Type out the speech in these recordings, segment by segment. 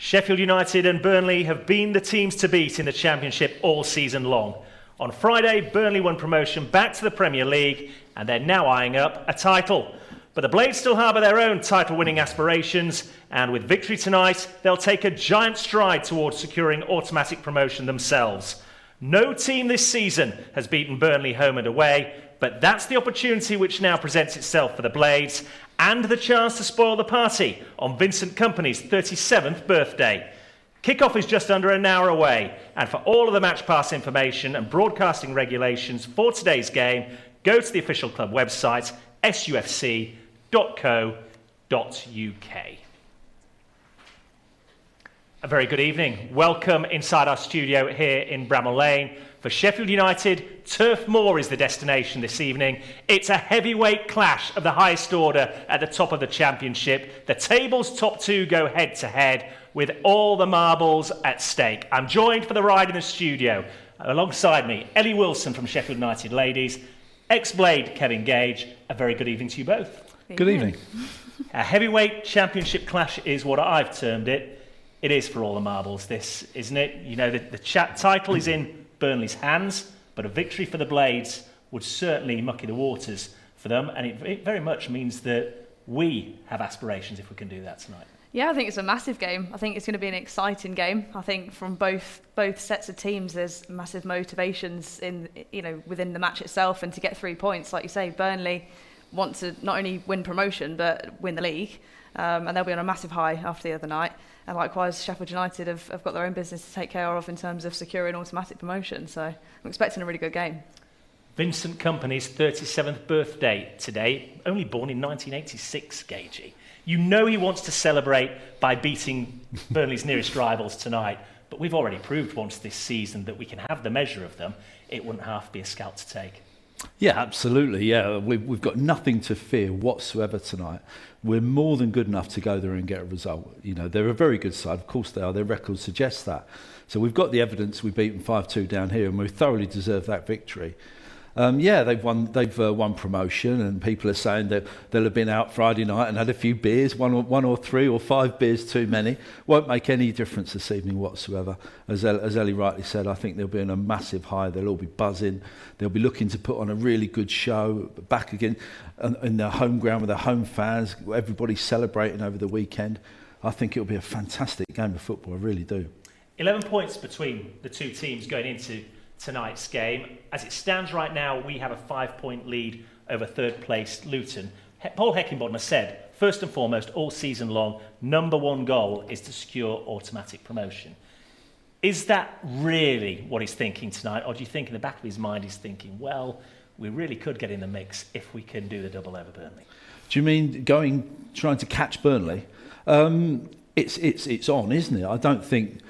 Sheffield United and Burnley have been the teams to beat in the Championship all season long. On Friday, Burnley won promotion back to the Premier League and they're now eyeing up a title. But the Blades still harbour their own title-winning aspirations, and with victory tonight, they'll take a giant stride towards securing automatic promotion themselves. No team this season has beaten Burnley home and away, but that's the opportunity which now presents itself for the Blades, and the chance to spoil the party on Vincent Kompany's 37th birthday. Kick-off is just under an hour away, and for all of the match pass information and broadcasting regulations for today's game, go to the official club website, sufc.co.uk. A very good evening. Welcome inside our studio here in Bramall Lane. For Sheffield United, Turf Moor is the destination this evening. It's a heavyweight clash of the highest order at the top of the Championship. The table's top two go head-to-head with all the marbles at stake. I'm joined for the ride in the studio. Alongside me, Ellie Wilson from Sheffield United Ladies, ex-Blade Kevin Gage. A very good evening to you both. Good evening. A heavyweight Championship clash is what I've termed it. It is for all the marbles, this, isn't it? You know, the title is in Burnley's hands, but a victory for the Blades would certainly mucky the waters for them, and it very much means that we have aspirations if we can do that tonight. Yeah, I think it's a massive game. I think it's going to be an exciting game. I think from both sets of teams, there's massive motivations within the match itself, and to get 3 points, like you say, Burnley want to not only win promotion but win the league, and they'll be on a massive high after the other night. And likewise, Sheffield United have got their own business to take care of in terms of securing automatic promotion. So I'm expecting a really good game. Vincent Kompany's 37th birthday today, only born in 1986, Gagey. You know he wants to celebrate by beating Burnley's nearest rivals tonight, but we've already proved once this season that we can have the measure of them. It wouldn't half be a scalp to take. Yeah, absolutely. Yeah, we've got nothing to fear whatsoever tonight. We're more than good enough to go there and get a result. You know, they're a very good side. Of course they are. Their record suggests that. So we've got the evidence. We beat them 5-2 down here, and we thoroughly deserve that victory. They've won promotion, and people are saying that they'll have been out Friday night and had a few beers, one or three or five beers too many. Won't make any difference this evening whatsoever. As Ellie rightly said, I think they'll be on a massive high. They'll all be buzzing. They'll be looking to put on a really good show back again in their home ground with their home fans. Everybody's celebrating over the weekend. I think it'll be a fantastic game of football. I really do. 11 points between the two teams going into tonight's game. As it stands right now, we have a 5-point lead over third place Luton. Paul Heckingbottom has said, first and foremost, all season long, number one goal is to secure automatic promotion. Is that really what he's thinking tonight, or do you think in the back of his mind he's thinking, well, we really could get in the mix if we can do the double over Burnley? Do you mean trying to catch Burnley? It's on, isn't it? I don't think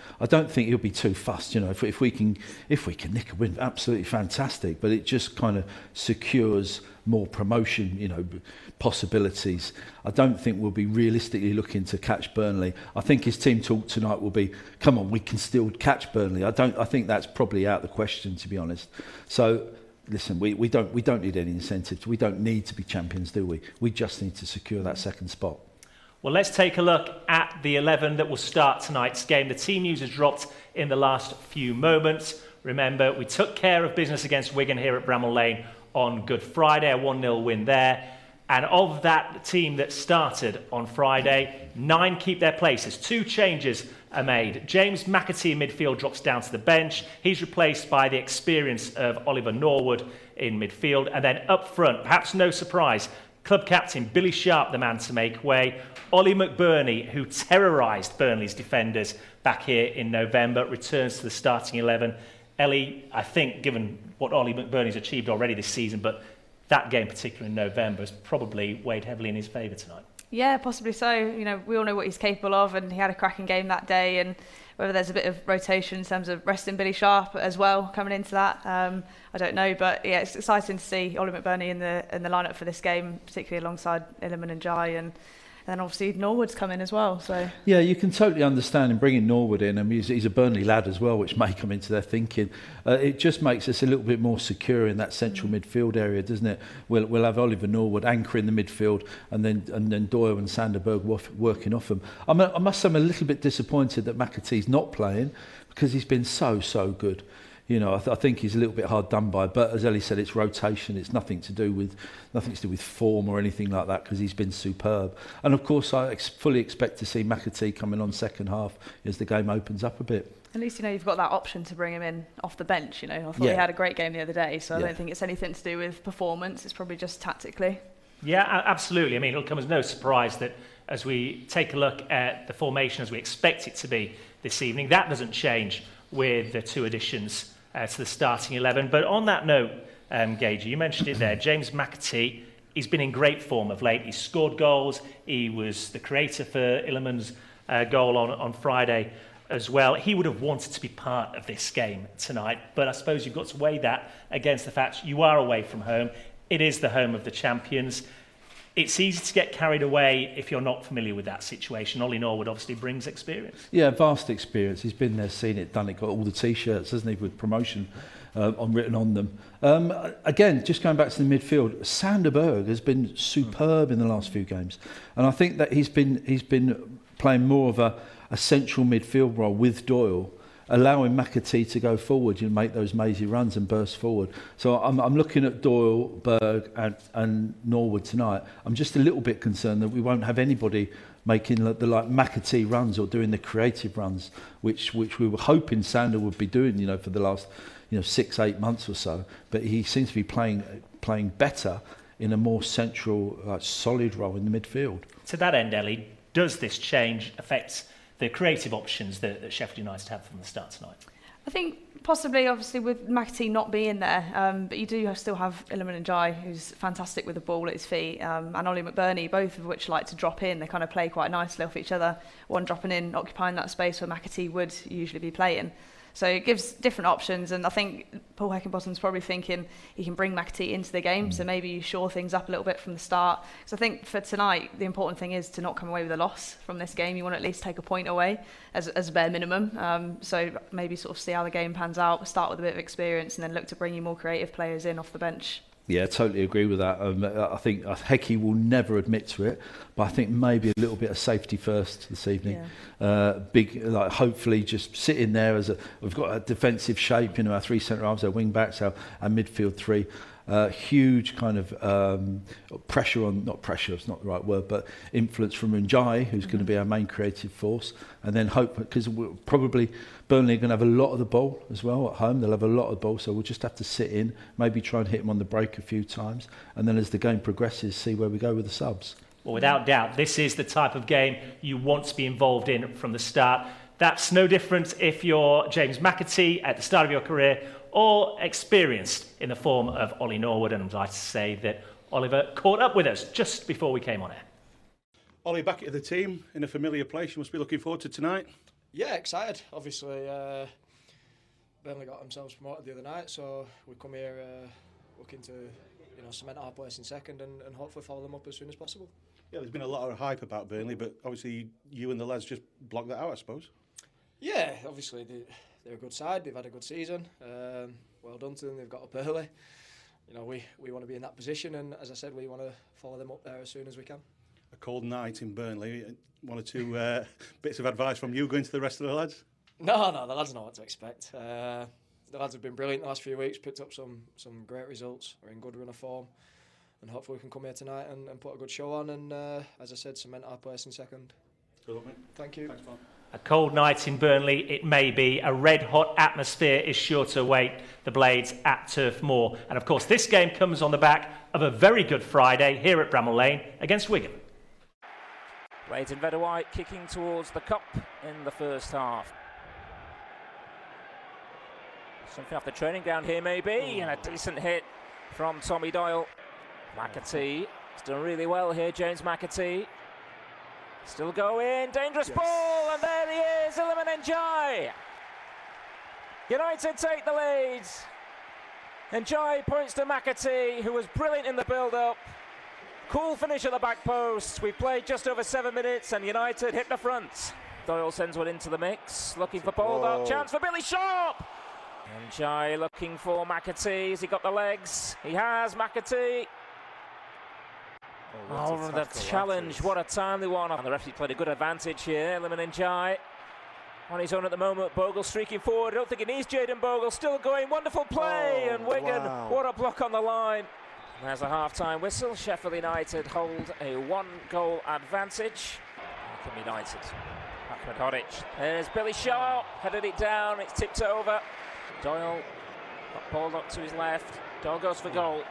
he'll be too fussed. You know, if we can nick a win, absolutely fantastic. But it just kind of secures more promotion, you know, possibilities. I don't think we'll be realistically looking to catch Burnley. I think his team talk tonight will be, come on, we can still catch Burnley. I think that's probably out of the question, to be honest. So listen, we don't need any incentives. We don't need to be champions, do we? We just need to secure that second spot. Well, let's take a look at the 11 that will start tonight's game. The team news has dropped in the last few moments. Remember, we took care of business against Wigan here at Bramall Lane on Good Friday, a 1-0 win there. And of that team that started on Friday, 9 keep their places. 2 changes are made. James McAtee in midfield drops down to the bench. He's replaced by the experience of Oliver Norwood in midfield. And then up front, perhaps no surprise, club captain Billy Sharp, the man to make way. Ollie McBurney, who terrorised Burnley's defenders back here in November, returns to the starting 11. Ellie, I think, given what Ollie McBurney's achieved already this season, but that game, particularly in November, has probably weighed heavily in his favour tonight. Yeah, possibly so. You know, we all know what he's capable of, and he had a cracking game that day. And whether there's a bit of rotation in terms of resting Billy Sharp as well coming into that, I don't know. But yeah, it's exciting to see Ollie McBurney in the lineup for this game, particularly alongside Illiman and Jai. And then obviously Norwood's come in as well. So yeah, you can totally understand him bringing Norwood in. I mean, he's a Burnley lad as well, which may come into their thinking. It just makes us a little bit more secure in that central midfield area, doesn't it? We'll have Oliver Norwood anchoring the midfield, and then Doyle and Sanderberg working off him. I must say I'm a little bit disappointed that McAtee's not playing, because he's been so good. You know, I think he's a little bit hard done by, but as Ellie said, it's rotation. It's nothing to do with form or anything like that, because he's been superb. And of course, I fully expect to see McAtee coming on second half as the game opens up a bit. At least, you know, you've got that option to bring him in off the bench. You know, I thought he had a great game the other day, so I don't think it's anything to do with performance. It's probably just tactically. Yeah, absolutely. I mean, it'll come as no surprise that as we take a look at the formation as we expect it to be this evening, that doesn't change with the 2 additions to the starting 11. But on that note, Gagey, you mentioned it there, James McAtee, he's been in great form of late. He's scored goals. He was the creator for Illiman's goal on Friday as well. He would have wanted to be part of this game tonight, but I suppose you've got to weigh that against the fact you are away from home. It is the home of the champions. It's easy to get carried away if you're not familiar with that situation. Ollie Norwood obviously brings experience. Yeah, vast experience. He's been there, seen it, done it, got all the T-shirts, hasn't he, with promotion written on them. Again, just going back to the midfield, Sanderberg has been superb in the last few games. And I think that he's been playing more of a central midfield role with Doyle, allowing McAtee to go forward and make those mazy runs and burst forward. So I'm looking at Doyle, Berg and Norwood tonight. I'm just a little bit concerned that we won't have anybody making the like McAtee runs or doing the creative runs, which we were hoping Sander would be doing, you know, for the last 6-8 months or so. But he seems to be playing better in a more central, solid role in the midfield. To that end, Ellie, does this change affect the creative options that Sheffield United have from the start tonight? I think possibly, obviously, with McAtee not being there, but you do still have Illiman and Jai, who's fantastic with the ball at his feet, and Ollie McBurney, both of which like to drop in. They kind of play quite nicely off each other, one dropping in, occupying that space where McAtee would usually be playing. So it gives different options, and I think Paul Heckingbottom's probably thinking he can bring McAtee into the game, so maybe you shore things up a little bit from the start. So I think for tonight, the important thing is to not come away with a loss from this game. You want to at least take a point away as a bare minimum. So maybe sort of see how the game pans out, start with a bit of experience, and then look to bring you more creative players in off the bench. Yeah, totally agree with that. I think Hecky will never admit to it, but I think maybe a little bit of safety first this evening. Yeah. Hopefully just sitting there we've got a defensive shape, our 3 centre halves, our wing backs, our midfield 3. Huge kind of pressure not pressure, it's not the right word, but influence from Njai, who's going to be our main creative force, and then hope, because probably Burnley are going to have a lot of the ball as well at home. They'll have a lot of the ball, so we'll just have to sit in, maybe try and hit them on the break a few times, and then as the game progresses, see where we go with the subs. Well, without doubt, this is the type of game you want to be involved in from the start. That's no different if you're James McAtee at the start of your career or experienced in the form of Ollie Norwood. And I'd like to say that Oliver caught up with us just before we came on air. Ollie, back at the team in a familiar place. You must be looking forward to tonight. Yeah, excited. Obviously, Burnley got themselves promoted the other night, so we come here looking to cement our place in second and hopefully follow them up as soon as possible. Yeah, there's been a lot of hype about Burnley, but obviously you and the lads just blocked that out, I suppose. Yeah, obviously they're a good side. They've had a good season. Well done to them. They've got up early. We want to be in that position, and as I said, we want to follow them up there as soon as we can. A cold night in Burnley. 1 or 2 bits of advice from you going to the rest of the lads? No, the lads know what to expect. The lads have been brilliant the last few weeks, picked up some great results, are in good run of form, and hopefully we can come here tonight and put a good show on and, as I said, cement our place in second. Good luck, mate. Thank you. Thanks, man. A cold night in Burnley, it may be. A red-hot atmosphere is sure to await the Blades at Turf Moor. And of course, this game comes on the back of a very good Friday here at Bramall Lane against Wigan. Blades in red and white, kicking towards the cup in the first half. Something off the training ground here maybe, and a decent hit from Tommy Doyle. McAtee has done really well here, James McAtee. Still going, dangerous ball, and there he is, Illiman Njai. United take the lead. Njai points to McAtee, who was brilliant in the build-up. Cool finish at the back post. We've played just over 7 minutes and United hit the front. Doyle sends one into the mix, looking for buildup. Chance for Billy Sharp. And Jai looking for McAtee. Has he got the legs? He has, McAtee. Oh, the challenge. What a timely one. And the referee played a good advantage here. Iliman and Jai on his own at the moment. Bogle streaking forward. I don't think it needs Jayden Bogle. Still going. Wonderful play. And Wigan, what a block on the line. There's a half-time whistle. Sheffield United hold a 1-goal advantage. Wycombe United. Ahmedhodzic. There's Billy Sharp. Headed it down. It's tipped over. Doyle got ball up to his left. Doyle goes for goal.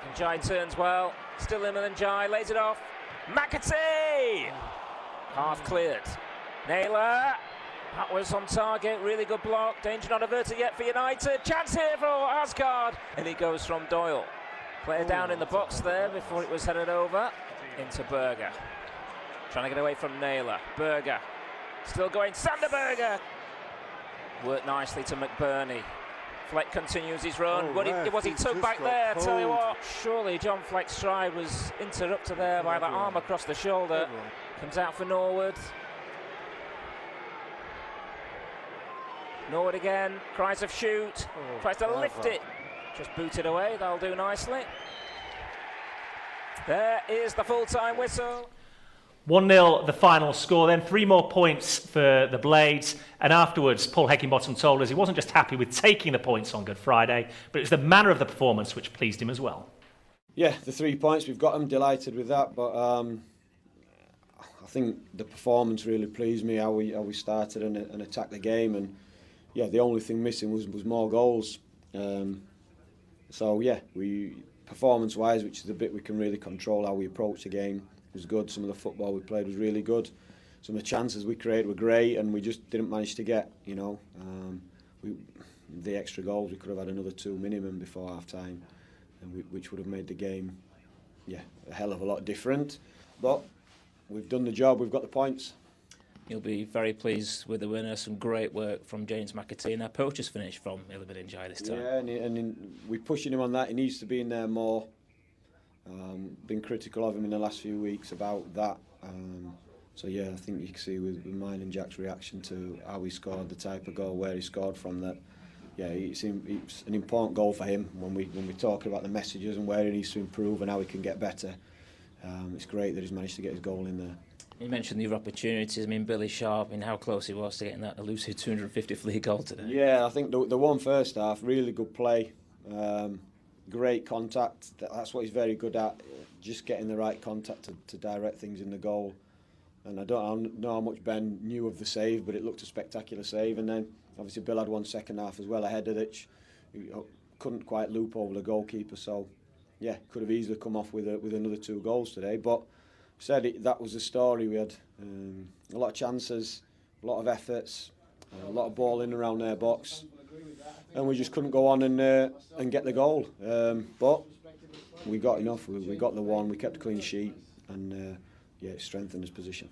And Jai turns well. Still Iliman and Jai lays it off. McAtee! Half cleared. Naylor. That was on target. Really good block. Danger not averted yet for United. Chance here for Asgard. And it goes from Doyle. Player down in the box there before it was headed over into Berger. Trying to get away from Naylor. Berger. Still going. Sander Berger. Worked nicely to McBurney. Fleck continues his run. Was he took back there? I tell you what, surely John Fleck's stride was interrupted there by the arm across the shoulder. Comes out for Norwood. Norwood again, cries of shoot. Tries to lift it. Just booted away, that'll do nicely. There is the full-time whistle. 1-0 the final score, then 3 more points for the Blades, and afterwards Paul Heckingbottom told us he wasn't just happy with taking the points on Good Friday, but it was the manner of the performance which pleased him as well. Yeah, the 3 points, we've got them, delighted with that, but I think the performance really pleased me, how we started and attacked the game, and yeah, the only thing missing was more goals. So yeah, performance-wise, which is the bit we can really control, how we approach the game, was good. Some of the football we played was really good. Some of the chances we created were great, and we just didn't manage to get, the extra goals. We could have had another 2 minimum before half-time, which would have made the game, a hell of a lot different. But we've done the job. We've got the points. You'll be very pleased with the winner. Some great work from James McAtee, and that poacher's finish from Iliman and Jai this time. Yeah, we're pushing him on that. He needs to be in there more. Been critical of him in the last few weeks about that. So yeah, I think you can see with mine and Jack's reaction to how he scored, the type of goal, where he scored from, that it's an important goal for him when we talk about the messages and where he needs to improve and how he can get better. It's great that he's managed to get his goal in there. You mentioned the other opportunities. I mean, Billy Sharp, how close he was to getting that elusive 250th league goal today. Yeah, I think the one first half, really good play, great contact. That's what he's very good at, just getting the right contact to direct things in the goal. And I don't know how much Ben knew of the save, but it looked a spectacular save. And then obviously Bill had one second half as well ahead of it. He couldn't quite loop over the goalkeeper, so yeah, could have easily come off with another 2 goals today. But that was the story. We had a lot of chances, a lot of efforts, a lot of ball in around their box, and we just couldn't go on and get the goal. But we got enough. We got the one. We kept a clean sheet, and it strengthened his position.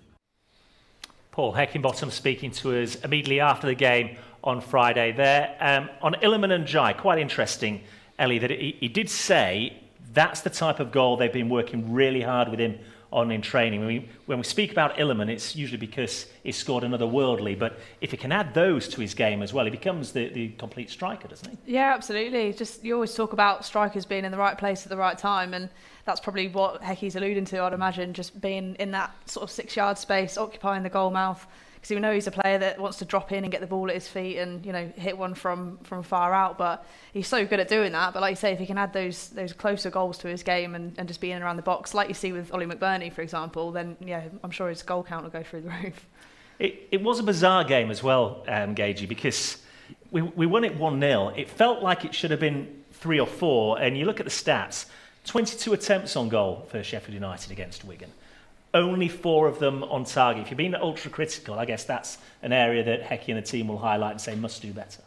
Paul Heckingbottom speaking to us immediately after the game on Friday there. On Iliman and Jai, quite interesting, Ellie, that he did say that's the type of goal they've been working really hard with him on in training. I mean, when we speak about Iliman, it's usually because he scored another worldly, but if he can add those to his game as well, he becomes the complete striker, doesn't he? Yeah, absolutely. Just you always talk about strikers being in the right place at the right time, and that's probably what Hecky's alluding to, I'd imagine, just being in that sort of 6-yard space, occupying the goal mouth. Because we know he's a player that wants to drop in and get the ball at his feet and hit one from far out, but he's so good at doing that. But like you say, if he can add those closer goals to his game and just be in and around the box, like you see with Ollie McBurney, for example, then I'm sure his goal count will go through the roof. It was a bizarre game as well, Gagey, because we won it 1-0. It felt like it should have been 3 or 4, and you look at the stats, 22 attempts on goal for Sheffield United against Wigan. Only 4 of them on target. If you're being ultra critical, I guess that's an area that Hecky and the team will highlight and say must do better.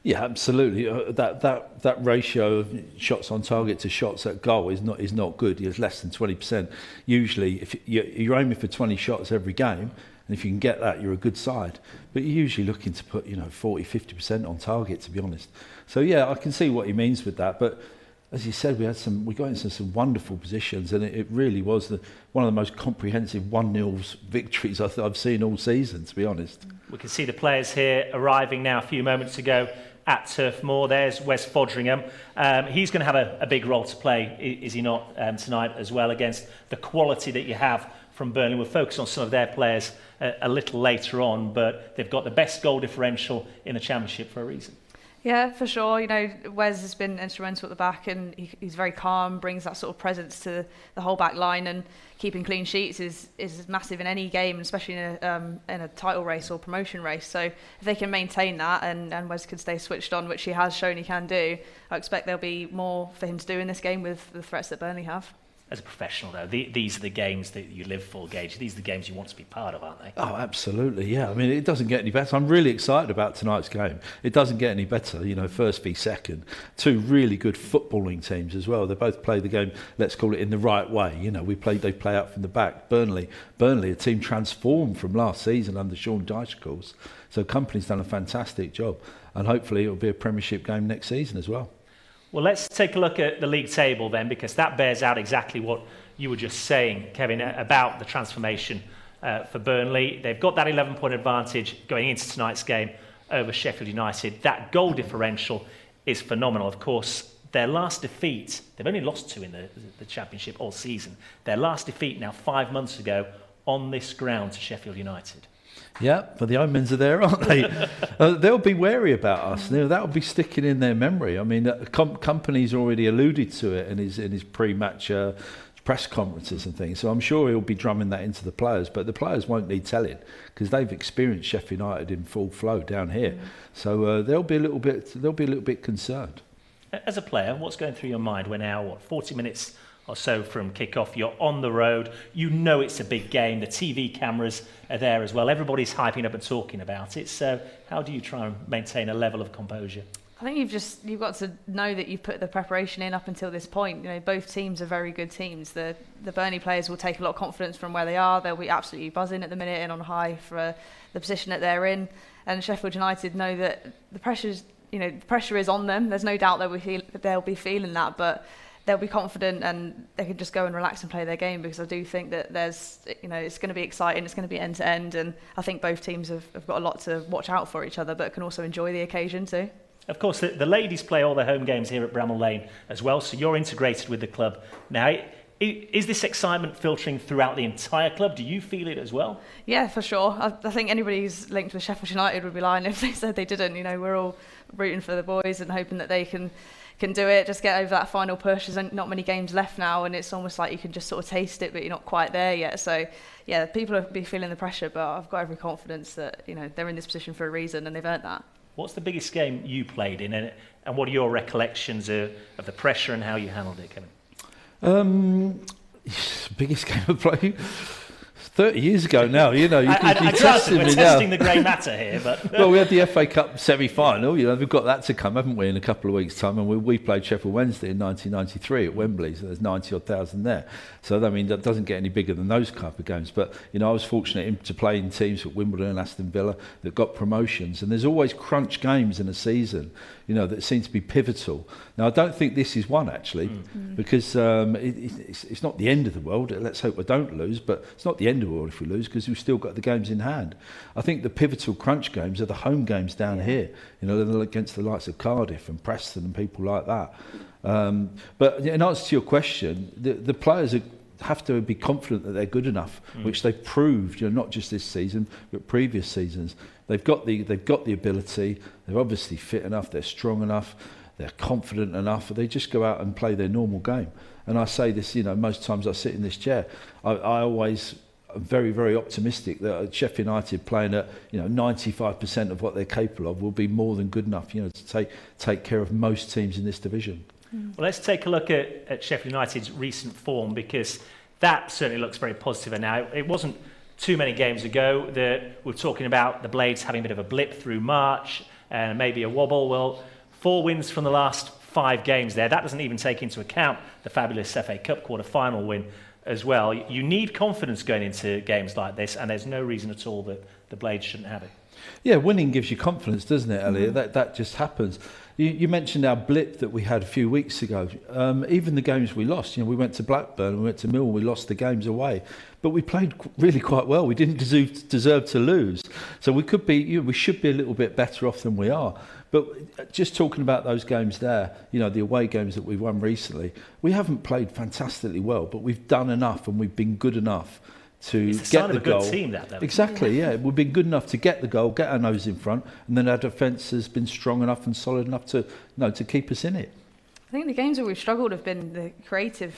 Yeah, absolutely. That ratio of shots on target to shots at goal is not good. It's less than 20%. Usually, if you're aiming for 20 shots every game, and if you can get that, you're a good side. But you're usually looking to put 40-50% on target, to be honest. So yeah, I can see what he means with that. But as you said, we got into some wonderful positions, and it really was one of the most comprehensive 1-0 victories I've seen all season, to be honest. We can see the players here arriving now a few moments ago at Turf Moor. There's Wes Fodringham. He's going to have a big role to play, is he not, tonight as well, against the quality that you have from Burnley. We'll focus on some of their players a little later on, but they've got the best goal differential in the Championship for a reason. Yeah, for sure. You know, Wes has been instrumental at the back, and he's very calm, brings that sort of presence to the whole back line, and keeping clean sheets is massive in any game, especially in a title race or promotion race. So if they can maintain that and Wes can stay switched on, which he has shown he can do, I expect there'll be more for him to do in this game with the threats that Burnley have. As a professional, though, these are the games that you live for, Gage. These are the games you want to be part of, aren't they? Oh, absolutely, yeah. I mean, it doesn't get any better. I'm really excited about tonight's game. It doesn't get any better, you know, first v second. Two really good footballing teams as well. They both play the game, let's call it, in the right way. You know, they play out from the back. Burnley, a team transformed from last season under Sean Dyche, course. So Company's done a fantastic job. And hopefully it'll be a Premiership game next season as well. Well, let's take a look at the league table then, because that bears out exactly what you were just saying, Kevin, about the transformation for Burnley. They've got that 11-point advantage going into tonight's game over Sheffield United. That goal differential is phenomenal. Of course, their last defeat, they've only lost 2 in the Championship all season. Their last defeat now 5 months ago on this ground to Sheffield United. Yeah, but the omens are there, aren't they? They'll be wary about us. That'll be sticking in their memory. I mean, Company's already alluded to it in his pre-match press conferences and things. So I'm sure he'll be drumming that into the players. But the players won't need telling because they've experienced Sheffield United in full flow down here. So they'll be a little bit concerned. As a player, what's going through your mind? We're now 40 minutes or so from kick-off. You're on the road. You know it's a big game. The TV cameras are there as well. Everybody's hyping up and talking about it. So how do you try and maintain a level of composure? I think you've got to know that you've put the preparation in up until this point. You know, both teams are very good teams. The Burnley players will take a lot of confidence from where they are. They'll be absolutely buzzing at the minute and on high for the position that they're in. And Sheffield United know that the pressure is on them. There's no doubt they'll be feeling that, but they'll be confident and they can just go and relax and play their game, because I do think that it's going to be exciting, it's going to be end to end, and I think both teams have got a lot to watch out for each other, but can also enjoy the occasion too. Of course, the ladies play all their home games here at Bramall Lane as well, so you're integrated with the club now. Is this excitement filtering throughout the entire club? Do you feel it as well? Yeah, for sure. I think anybody who's linked with Sheffield United would be lying if they said they didn't. You know, we're all rooting for the boys and hoping that they can do it, just get over that final push. There's not many games left now, and it's almost like you can just sort of taste it, but you're not quite there yet. So, yeah, people will be feeling the pressure, but I've got every confidence that, you know, they're in this position for a reason and they've earned that. What's the biggest game you played in, and what are your recollections of the pressure and how you handled it, Kevin? Biggest game I played 30 years ago now, you know. We're testing the grey matter here, but well, we had the FA Cup semi-final. You know, we've got that to come, haven't we, in a couple of weeks' time? And we played Sheffield Wednesday in 1993 at Wembley, so there's 90,000 there. So I mean, that doesn't get any bigger than those type of games. But you know, I was fortunate to play in teams at Wimbledon and Aston Villa that got promotions. And there's always crunch games in a season, you know, that seem to be pivotal. Now, I don't think this is one actually, because it's not the end of the world. Let's hope we don't lose, but it's not the end of the world if we lose, because we've still got the games in hand. I think the pivotal crunch games are the home games down here, you know, against the likes of Cardiff and Preston and people like that. But in answer to your question, the players have to be confident that they're good enough, which they've proved, you know, not just this season but previous seasons. They've got the ability. They're obviously fit enough. They're strong enough. They're confident enough. They just go out and play their normal game. And I say this, you know, most times I sit in this chair, I always am very, very optimistic that Sheffield United playing at, you know, 95% of what they're capable of will be more than good enough, you know, to take care of most teams in this division. Well, let's take a look at Sheffield United's recent form, because that certainly looks very positive now. It wasn't too many games ago that we're talking about the Blades having a bit of a blip through March and maybe a wobble. Well, 4 wins from the last 5 games there. That doesn't even take into account the fabulous FA Cup quarter-final win as well. You need confidence going into games like this, and there's no reason at all that the Blades shouldn't have it. Yeah, winning gives you confidence, doesn't it, Elliot? That just happens. You mentioned our blip that we had a few weeks ago. Even the games we lost, we went to Blackburn, we went to Millwall, we lost the games away, but we played really quite well. We didn't deserve to lose, so we should be a little bit better off than we are. But just talking about those games there, the away games that we've won recently, we haven't played fantastically well, but we've done enough and we've been good enough to get the goal. Good team, that, though. Exactly, yeah. We've been good enough to get the goal, get our nose in front, and then our defence has been strong enough and solid enough to keep us in it. I think the games where we've struggled have been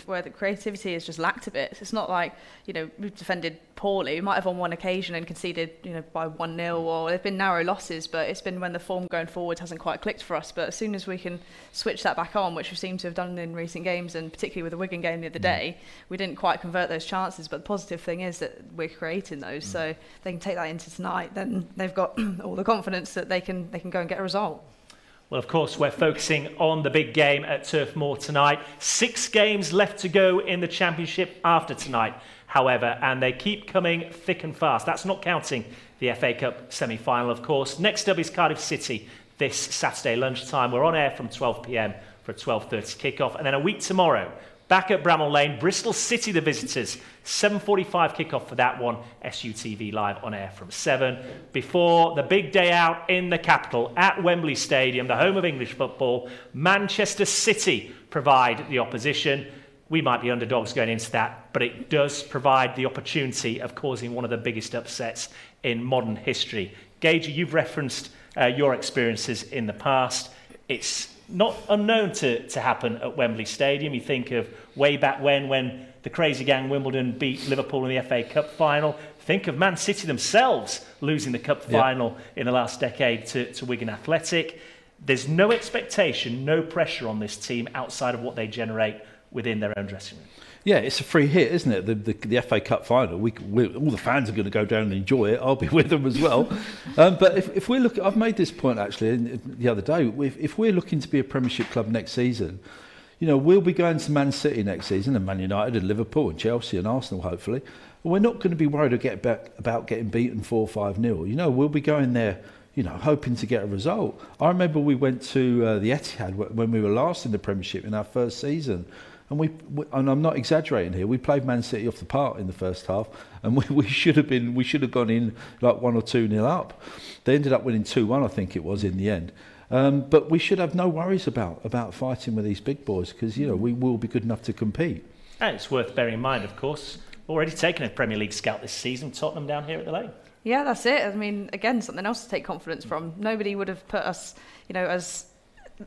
where the creativity has just lacked a bit. It's not like, we've defended poorly. We might have on one occasion and conceded, by 1-0, or they've been narrow losses, but it's been when the form going forward hasn't quite clicked for us. But as soon as we can switch that back on, which we seem to have done in recent games, and particularly with the Wigan game the other day, we didn't quite convert those chances. But the positive thing is that we're creating those, so they can take that into tonight. Then they've got all the confidence that they can go and get a result. Well, of course, we're focusing on the big game at Turf Moor tonight. 6 games left to go in the Championship after tonight, however, and they keep coming thick and fast. That's not counting the FA Cup semi-final, of course. Next up is Cardiff City this Saturday lunchtime. We're on air from 12 p.m. for a 12:30 kick-off. And then a week tomorrow, back at Bramall Lane, Bristol City, the visitors. 7:45 kick-off for that one. SUTV live on air from 7. Before the big day out in the capital at Wembley Stadium, the home of English football, Manchester City provide the opposition. We might be underdogs going into that, but it does provide the opportunity of causing one of the biggest upsets in modern history. Gage, you've referenced your experiences in the past. It's not unknown to happen at Wembley Stadium. You think of way back when the Crazy Gang Wimbledon beat Liverpool in the FA Cup final. Think of Man City themselves losing the Cup final in the last decade to Wigan Athletic. There's no expectation, no pressure on this team outside of what they generate within their own dressing room. Yeah, it's a free hit, isn't it? The FA Cup final. All the fans are going to go down and enjoy it. I'll be with them as well. But if we're looking, I've made this point actually the other day. If we're looking to be a Premiership club next season, we'll be going to Man City next season, and Man United, and Liverpool, and Chelsea, and Arsenal, hopefully. We're not going to be worried about getting beaten 4-5-0. We'll be going there, hoping to get a result. I remember we went to the Etihad when we were last in the Premiership in our first season. And and I'm not exaggerating here, we played Man City off the park in the first half, and we should have gone in like 1 or 2-0 up. They ended up winning 2-1, I think it was, in the end. But we should have no worries about fighting with these big boys, because we will be good enough to compete. And it's worth bearing in mind, of course, already taken a Premier League scout this season, Tottenham down here at the Lane. Yeah, that's it. I mean, again, something else to take confidence from. Nobody would have put us, as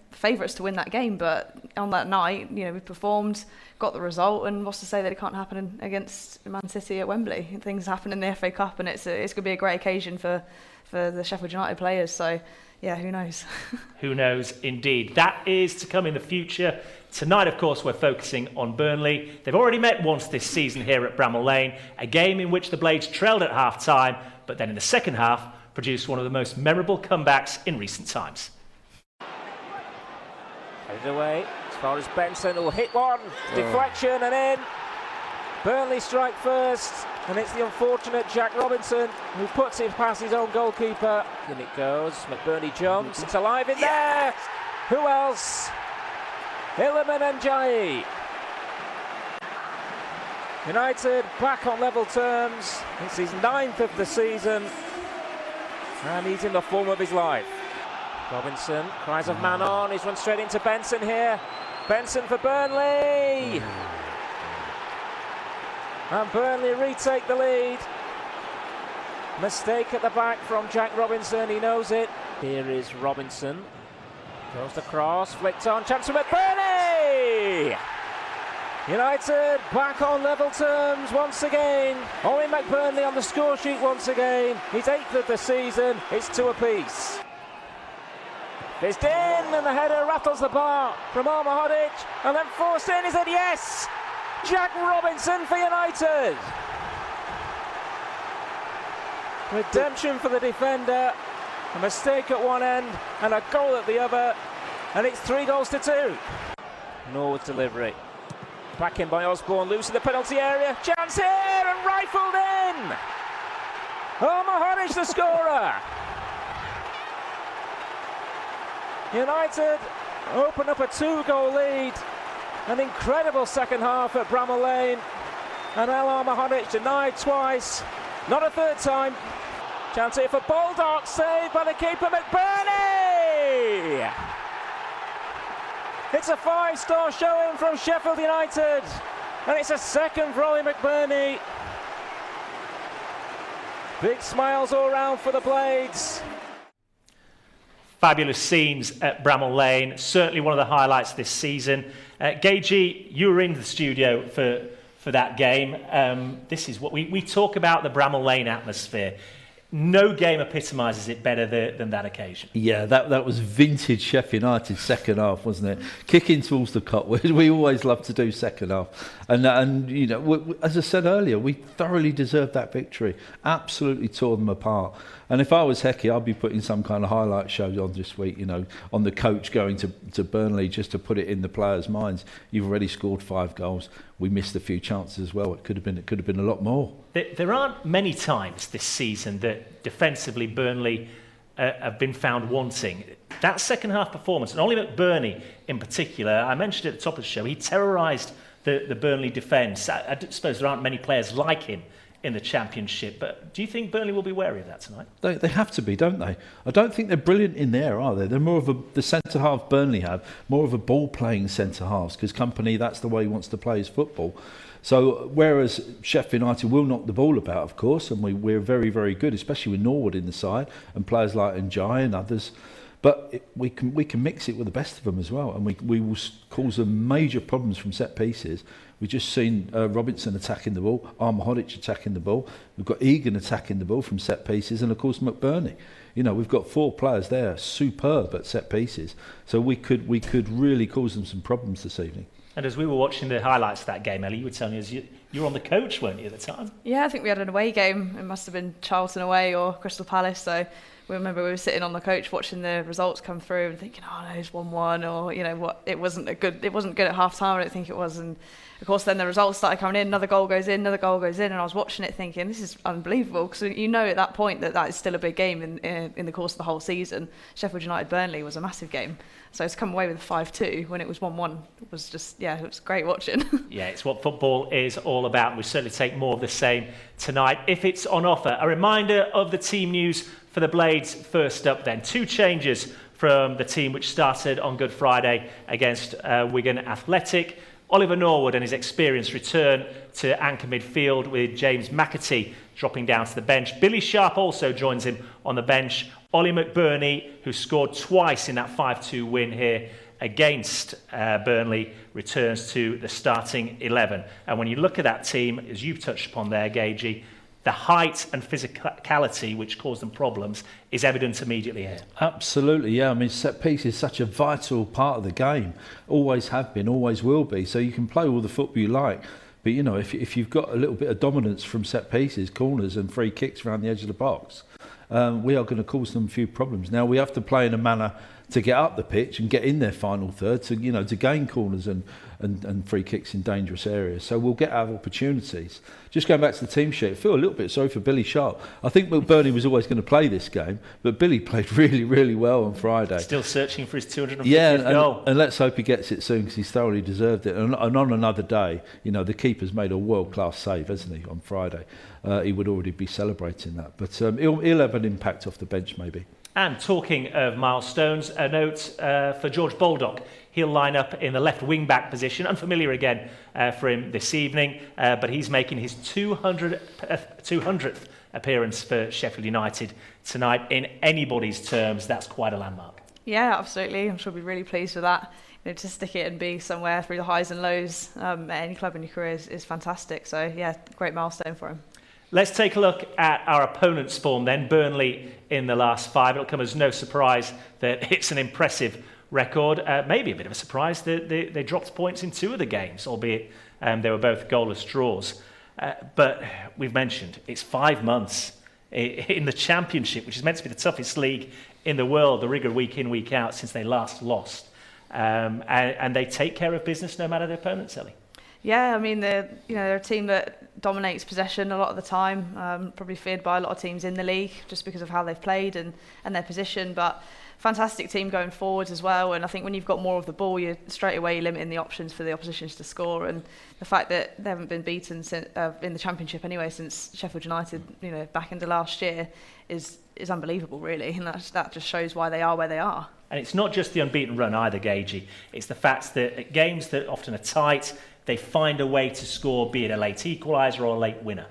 favourites to win that game, but on that night, we performed, got the result, and what's to say that it can't happen against Man City at Wembley? Things happen in the FA Cup, and it's going to be a great occasion for the Sheffield United players. So, yeah, who knows? Who knows, indeed. That is to come in the future. Tonight, of course, we're focusing on Burnley. They've already met once this season here at Bramall Lane, a game in which the Blades trailed at half-time, but then in the second half produced one of the most memorable comebacks in recent times. Headed away as far as Benson will hit one. Deflection and in. Burnley strike first, and it's the unfortunate Jack Robinson who puts it past his own goalkeeper. In it goes. McBurney jumps. It's alive in there. Who else? Iliman Ndiaye. United back on level terms. It's his 9th of the season, and he's in the form of his life. Robinson, cries of man on, he's run straight into Benson here. Benson for Burnley! And Burnley retake the lead. Mistake at the back from Jack Robinson, he knows it. Here is Robinson. Goes the cross, flicked on, chance for McBurney! United back on level terms once again. Owen McBurney on the score sheet once again. He's 8th of the season, it's 2 apiece. It's in, and the header rattles the bar from Armour Hodic, and then forced in. Is it? Yes! Jack Robinson for United. Redemption for the defender. A mistake at one end and a goal at the other, and it's 3-2. Norwood's delivery. Back in by Osborne, loose in the penalty area. Chance here and rifled in. Armour Hodic the scorer. United open up a 2-goal lead. An incredible second half at Bramall Lane. And El Mahodic denied twice, not a third time. Chance here for Buildup, saved by the keeper McBurney! It's a 5-star showing from Sheffield United, and it's a second for Ollie McBurney. Big smiles all round for the Blades. Fabulous scenes at Bramall Lane, certainly one of the highlights this season. Gagey, you were in the studio for that game. This is what we talk about, the Bramall Lane atmosphere. No game epitomises it better than that occasion. Yeah, that was vintage Sheffield United second half, wasn't it? Kicking towards the cot. We always love to do second half. And you know, as I said earlier, we thoroughly deserved that victory. Absolutely tore them apart. And if I was Hecky, I'd be putting some kind of highlight show on this week, you know, on the coach going to Burnley just to put it in the players' minds. You've already scored 5 goals. We missed a few chances as well. It could have been a lot more. There aren't many times this season that defensively Burnley have been found wanting. That second half performance, and Ollie McBurney in particular, I mentioned at the top of the show, he terrorised the Burnley defence. I suppose there aren't many players like him in the Championship, but do you think Burnley will be wary of that tonight? They have to be, don't they? I don't think they're brilliant in there, are they? They're more of the centre half Burnley have, more of a ball-playing centre halves, because Company, that's the way he wants to play his football. So whereas Sheffield United will knock the ball about, of course, and we're very, very good, especially with Norwood in the side and players like Njai and others. But we can mix it with the best of them as well, and we will cause them major problems from set pieces. We've just seen Robinson attacking the ball, Armahodic attacking the ball. We've got Egan attacking the ball from set pieces, and of course McBurney. You know, we've got 4 players there, superb at set pieces. So we could really cause them some problems this evening. And as we were watching the highlights of that game, Ellie, you were telling us you were on the coach, weren't you, at the time? Yeah, I think we had an away game. It must have been Charlton away or Crystal Palace. So we were sitting on the coach watching the results come through and thinking, oh no, it's 1-1, or you know what, it wasn't good at half time. I don't think it was. And of course, then the results started coming in. Another goal goes in, and I was watching it thinking, this is unbelievable, because you know at that point that is still a big game in the course of the whole season. Sheffield United Burnley was a massive game. So to come away with 5-2 when it was 1-1 was just, it was great watching. Yeah, it's what football is all about. We certainly take more of the same tonight if it's on offer. A reminder of the team news for the Blades first up then. 2 changes from the team which started on Good Friday against Wigan Athletic. Oliver Norwood and his experienced return to anchor midfield, with James McAtee dropping down to the bench. Billy Sharp also joins him on the bench. Ollie McBurney, who scored twice in that 5-2 win here against Burnley, returns to the starting 11. And when you look at that team, as you've touched upon there, Gagey, the height and physicality which caused them problems is evident immediately here. Absolutely, yeah. I mean, set piece is such a vital part of the game. Always have been, always will be. So you can play all the football you like. But, you know, if you've got a little bit of dominance from set pieces, corners and free kicks around the edge of the box, we are going to cause them a few problems. Now, we have to play in a manner to get up the pitch and get in their final third, to gain corners and free kicks in dangerous areas. So we'll get our opportunities. Just going back to the team sheet, I feel a little bit sorry for Billy Sharp. I think McBurney was always going to play this game, but Billy played really, really well on Friday. Still searching for his 250th goal. And let's hope he gets it soon, because he's thoroughly deserved it. And on another day, the keeper's made a world-class save, hasn't he, on Friday? He would already be celebrating that. But he'll have an impact off the bench, maybe. And talking of milestones, a note for George Baldock. He'll line up in the left wing-back position, unfamiliar again for him this evening, but he's making his 200th appearance for Sheffield United tonight. In anybody's terms, that's quite a landmark. Yeah, absolutely. I'm sure he'll be really pleased with that. To stick it and be somewhere through the highs and lows at any club in your career is fantastic. So, yeah, great milestone for him. Let's take a look at our opponent's form then. Burnley in the last 5. It'll come as no surprise that it's an impressive record. Maybe a bit of a surprise that they dropped points in 2 of the games, albeit they were both goalless draws. But we've mentioned it's 5 months in the Championship, which is meant to be the toughest league in the world, the rigour week in, week out, since they last lost. And they take care of business no matter the opponents, Ellie. Yeah, I mean, they're a team that dominates possession a lot of the time, probably feared by a lot of teams in the league just because of how they've played and their position. But fantastic team going forwards as well, and I think when you've got more of the ball, you're straight away limiting the options for the oppositions to score, and the fact that they haven't been beaten since, in the Championship anyway since Sheffield United, back into last year is unbelievable, really, and that just shows why they are where they are. And it's not just the unbeaten run either, Gagey. It's the fact that at games that often are tight, they find a way to score, be it a late equaliser or a late winner.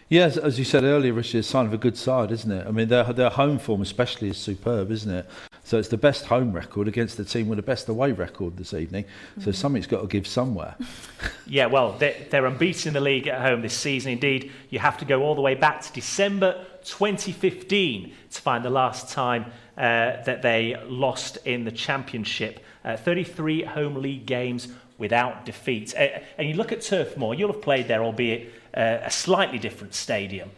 Yes, as you said earlier, Richard, it's a sign of a good side, isn't it? I mean, their home form especially is superb, isn't it? So it's the best home record against the team with the best away record this evening. So something's got to give somewhere. Yeah, well, they're unbeaten in the league at home this season. Indeed, you have to go all the way back to December 2015 to find the last time that they lost in the Championship. 33 home league games without defeat. And you look at Turf Moor, you'll have played there, albeit a slightly different stadium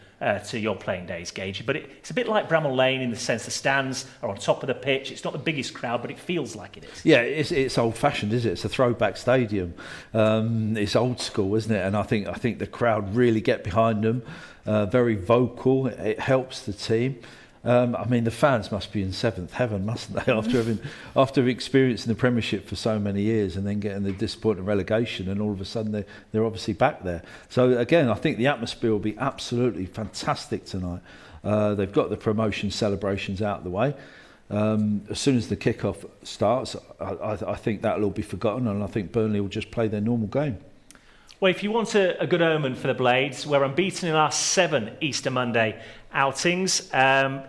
to your playing days, Gage. But it's a bit like Bramall Lane in the sense the stands are on top of the pitch. It's not the biggest crowd, but it feels like it is. Yeah, it's old-fashioned, is it? It's a throwback stadium. It's old school, isn't it? And I think the crowd really get behind them. Very vocal. It helps the team. I mean, the fans must be in seventh heaven, mustn't they? After experiencing the Premiership for so many years and then getting the disappointing relegation, and all of a sudden they're obviously back there. So again, I think the atmosphere will be absolutely fantastic tonight. They've got the promotion celebrations out of the way. As soon as the kick-off starts, I think that'll all be forgotten, and I think Burnley will just play their normal game. Well, if you want a good omen for the Blades, we're unbeaten in our 7 Easter Monday outings.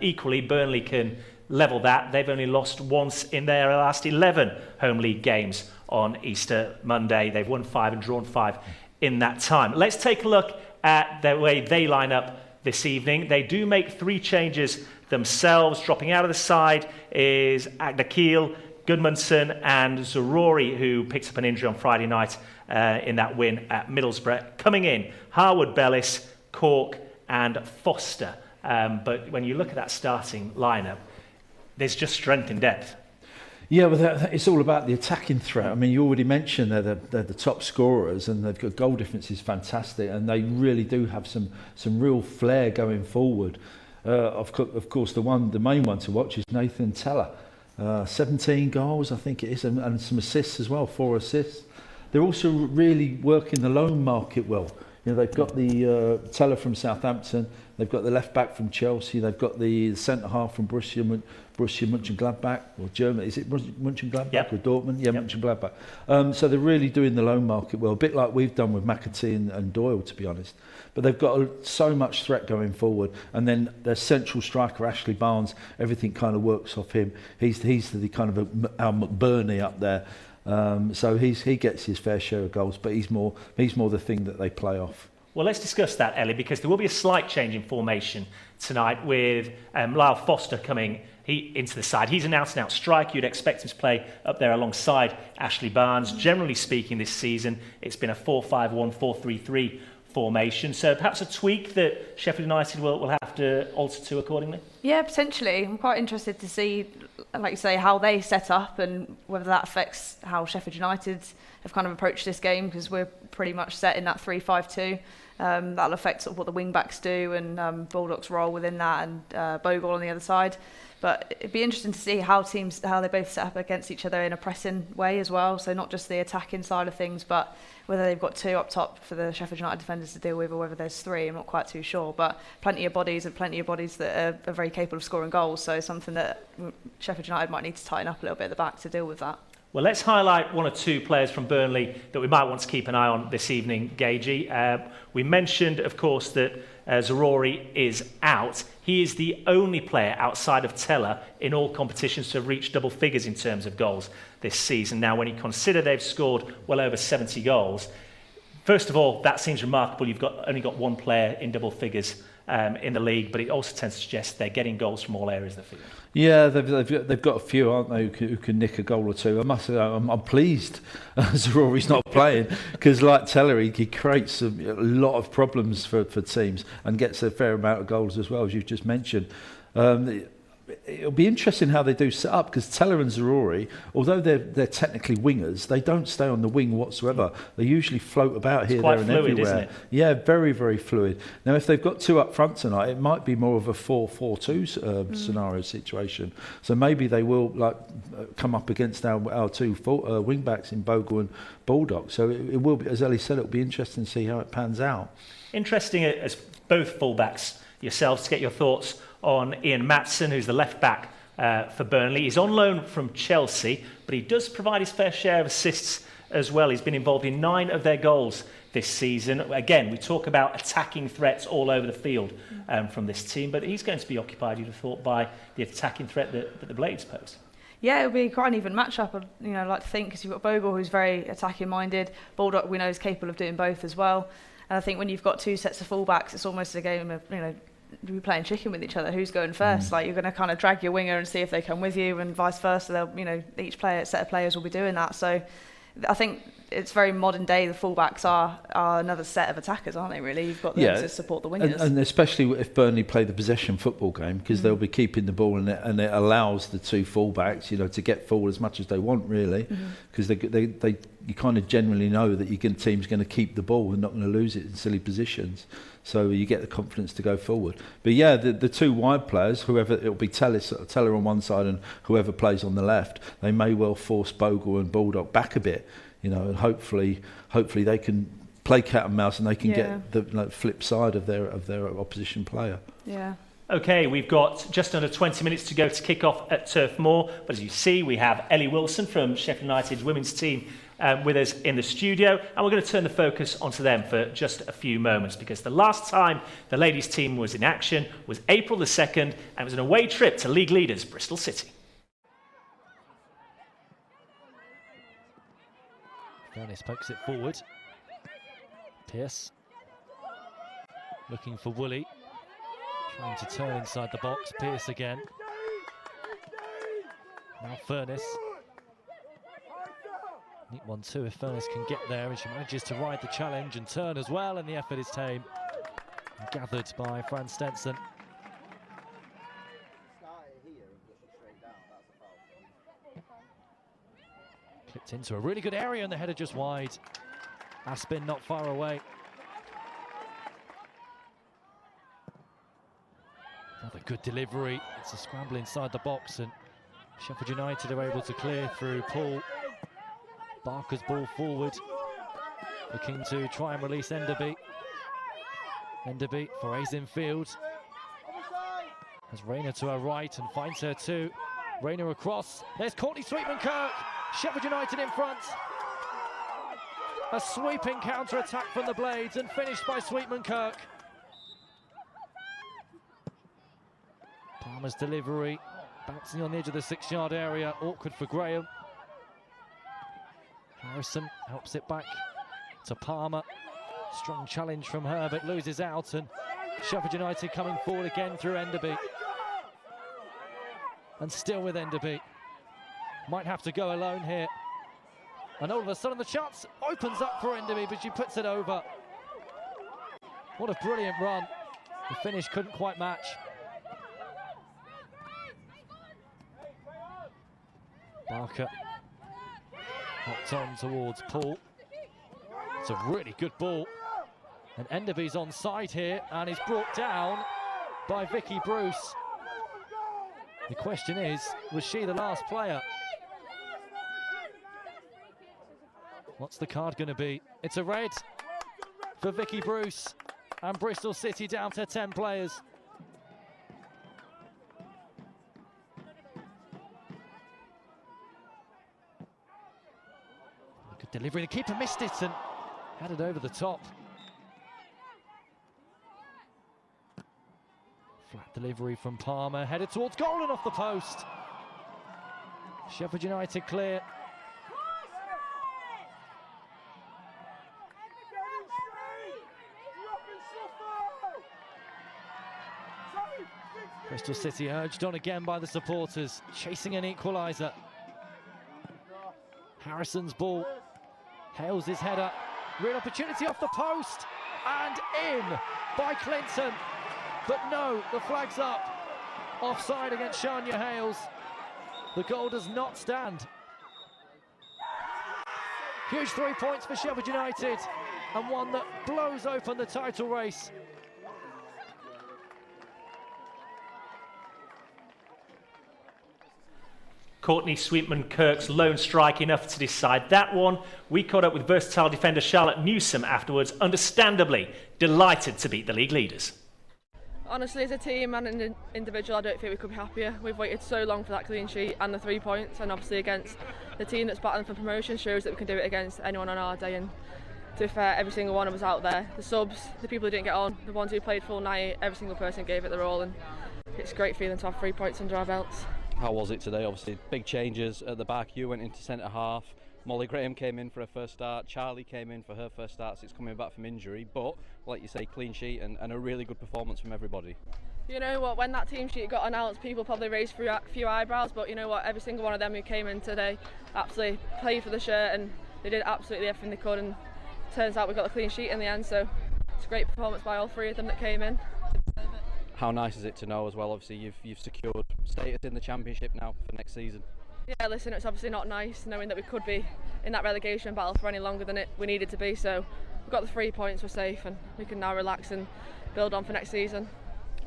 Equally, Burnley can level that. They've only lost once in their last 11 home league games on Easter Monday. They've won 5 and drawn 5 in that time. Let's take a look at the way they line up this evening. They do make 3 changes themselves. Dropping out of the side is Agdakil, Gudmundsson and Zarori, who picked up an injury on Friday night in that win at Middlesbrough. Coming in, Harwood, Bellis, Cork and Foster. But when you look at that starting lineup, there's just strength in depth. Yeah, well, it's all about the attacking threat. I mean, you already mentioned they're the top scorers, and they've got goal difference is fantastic, and they really do have some real flair going forward. Of course, the main one to watch is Nathan Teller. 17 goals, I think it is, and some assists as well, 4 assists. They're also really working the loan market well. They've got the Teller from Southampton, they've got the left back from Chelsea, they've got the centre half from Borussia Mönchengladbach, or Germany. Is it Mönchengladbach or Dortmund? Yeah, yep. Mönchengladbach. So they're really doing the loan market well, a bit like we've done with McAtee and Doyle, to be honest. But they've got so much threat going forward, and then their central striker Ashley Barnes, everything kind of works off him. He's the kind of our McBurney up there. So he gets his fair share of goals, but he's more the thing that they play off. Well, let's discuss that, Ellie, because there will be a slight change in formation tonight with Lyle Foster coming into the side. He's an out-and-out striker. You'd expect him to play up there alongside Ashley Barnes. Generally speaking, this season, it's been a 4-5-1, 4-3-3 formation. So perhaps a tweak that Sheffield United will have to alter to accordingly? Yeah, potentially. I'm quite interested to see, like you say, how they set up and whether that affects how Sheffield United have kind of approached this game, because we're pretty much set in that 3-5-2. That'll affect sort of what the wing-backs do and Bulldog's role within that, and Bogle on the other side. But it'd be interesting to see how they both set up against each other in a pressing way as well. So not just the attacking side of things, but whether they've got 2 up top for the Sheffield United defenders to deal with, or whether there's 3, I'm not quite too sure. But plenty of bodies that are very capable of scoring goals. So something that Sheffield United might need to tighten up a little bit at the back to deal with that. Well, let's highlight 1 or 2 players from Burnley that we might want to keep an eye on this evening, Gagey. We mentioned, of course, that Zarori is out. He is the only player outside of Teller in all competitions to have reached double figures in terms of goals this season. Now, when you consider they've scored well over 70 goals, first of all, that seems remarkable. You've only got 1 player in double figures in the league, but it also tends to suggest they're getting goals from all areas of the field. Yeah, they've got a few, aren't they, who can nick a goal or 2. I must say, I'm pleased Zarori's not playing, because like Teller, he creates a lot of problems for teams and gets a fair amount of goals as well, as you've just mentioned. it'll be interesting how they do set up, because Teller and Zaroury, although they're technically wingers, they don't stay on the wing whatsoever. They usually float about here, there, and fluid, everywhere. isn't it? Yeah, very, very fluid. Now, if they've got two up front tonight, it might be more of a 4-4-2 scenario situation. So maybe they will come up against our two wing backs in Bogle and Baldock. So it will be, as Ellie said, it'll be interesting to see how it pans out. Interesting as both fullbacks yourselves to get your thoughts on Ian Maatson, who's the left back for Burnley. He's on loan from Chelsea, but he does provide his fair share of assists as well. He's been involved in 9 of their goals this season. Again, we talk about attacking threats all over the field from this team, but he's going to be occupied, you'd have thought, by the attacking threat that the Blades pose. Yeah, it'll be quite an even match-up, I like to think, because you've got Bogle, who's very attacking-minded. Baldock, we know, is capable of doing both as well. And I think when you've got two sets of fullbacks, it's almost a game of, you're playing chicken with each other. Who's going first? Like, you're going to kind of drag your winger and see if they come with you, and vice versa. They'll, each set of players will be doing that. So I think it's very modern day. The fullbacks are another set of attackers, aren't they? Really, you've got them to support the wingers, and especially if Burnley play the possession football game, because they'll be keeping the ball, and it allows the two fullbacks, to get forward as much as they want, really, because you kind of generally know that your team's going to keep the ball and not going to lose it in silly positions. So you get the confidence to go forward. But yeah, the two wide players, whoever, it'll be Teller on one side and whoever plays on the left, they may well force Bogle and Baldock back a bit, and hopefully they can play cat and mouse, and they can get the flip side of their opposition player. Yeah. Okay, we've got just under 20 minutes to go to kick off at Turf Moor. But as you see, we have Ellie Wilson from Sheffield United's women's team with us in the studio, and we're going to turn the focus onto them for just a few moments, because the last time the ladies' team was in action was April the 2nd, and it was an away trip to league leaders Bristol City. Dennis pokes it forward. Pearce looking for Woolley, trying to turn inside the box. Pearce again. Now Furness. Neat one too if Furness can get there, and she manages to ride the challenge and turn as well, and the effort is tame and gathered by Fran Stenson. Clipped into a really good area, and the header just wide. Aspin not far away. Another good delivery. It's a scramble inside the box, and Sheffield United are able to clear through Paul. Barker's ball forward, looking to try and release Enderby. Enderby forays in field. Has Rayner to her right and finds her too. Rayner across. There's Courtney Sweetman-Kirk. Sheffield United in front. A sweeping counter-attack from the Blades and finished by Sweetman-Kirk. Palmer's delivery, bouncing on the edge of the 6-yard area. Awkward for Graham. Harrison helps it back to Palmer. Strong challenge from her, but loses out, and Sheffield United coming forward again through Enderby. And still with Enderby. Might have to go alone here. And all of a sudden the chance opens up for Enderby, but she puts it over. What a brilliant run. The finish couldn't quite match. Barker hopped on towards Paul. It's a really good ball. And Enderby's onside here and is brought down by Vicky Bruce. The question is, was she the last player? What's the card going to be? It's a red for Vicky Bruce, and Bristol City down to 10 players. Good delivery, the keeper missed it and had it over the top. Flat delivery from Palmer, headed towards goal and off the post. Sheffield United clear. Bristol City urged on again by the supporters, chasing an equaliser. Harrison's ball, hails his header, real opportunity off the post, and in by Clinton. But no, the flag's up. Offside against Shania Hales. The goal does not stand. Huge 3 points for Sheffield United, and one that blows open the title race. Courtney Sweetman-Kirk's lone strike enough to decide that one. We caught up with versatile defender Charlotte Newsome afterwards, understandably delighted to beat the league leaders. Honestly, as a team and an individual, I don't think we could be happier. We've waited so long for that clean sheet and the 3 points, and obviously against the team that's battling for promotion shows that we can do it against anyone on our day. And to be fair, every single one of us out there, the subs, the people who didn't get on, the ones who played full night, every single person gave it their all, and it's a great feeling to have 3 points under our belts. How was it today? Obviously, big changes at the back. You went into centre half. Molly Graham came in for her first start. Charlie came in for her first start. So it's coming back from injury, but like you say, clean sheet and a really good performance from everybody. You know what? When that team sheet got announced, people probably raised a few eyebrows. But you know what? Every single one of them who came in today absolutely played for the shirt, and they did absolutely everything they could. And turns out we got a clean sheet in the end. So it's a great performance by all 3 of them that came in. How nice is it to know as well? Obviously, you've secured status in the Championship now for next season. Yeah, listen, it's obviously not nice knowing that we could be in that relegation battle for any longer than we needed to be. So we've got the 3 points, we're safe, and we can now relax and build on for next season.